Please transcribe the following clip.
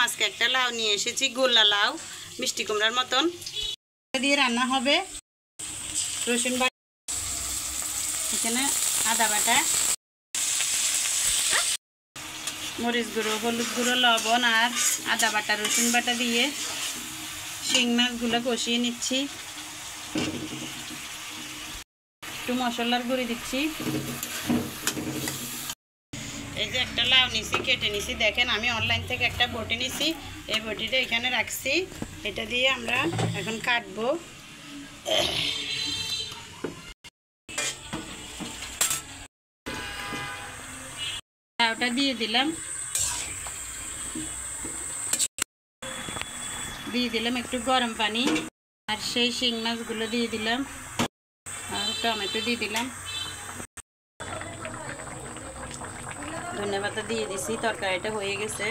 আজকে একটা লাউ নিয়ে এসেছি, গোল্লা লাউ, মিষ্টি কুমড়ার মতন দিয়ে রান্না হবে। রসুন বাটা, এখানে আদা বাটা, মরিচ গুঁড়ো, হলুদ গুঁড়ো, লবণ আর আদা বাটা, রসুন বাটা দিয়ে শিং মাছগুলো কষিয়ে নিচ্ছি। একটু মশলার গুঁড়ি দিচ্ছি। এই যে একটা লাউ নিছি, কেটে নিছি। দেখেন আমি অনলাইন থেকে একটা বটি নিছি, এই বটিটা এখানে রাখছি। এটা দিয়ে আমরা এখন কাটবো। লাউটা দিয়ে দিলাম, একটু গরম পানি, আর সেই শিং মাছগুলো দিয়ে দিলাম, আর টমেটো দিয়ে দিলাম, ধনেপাতা দিয়ে দিছি। তরকারিটা হয়ে গেছে।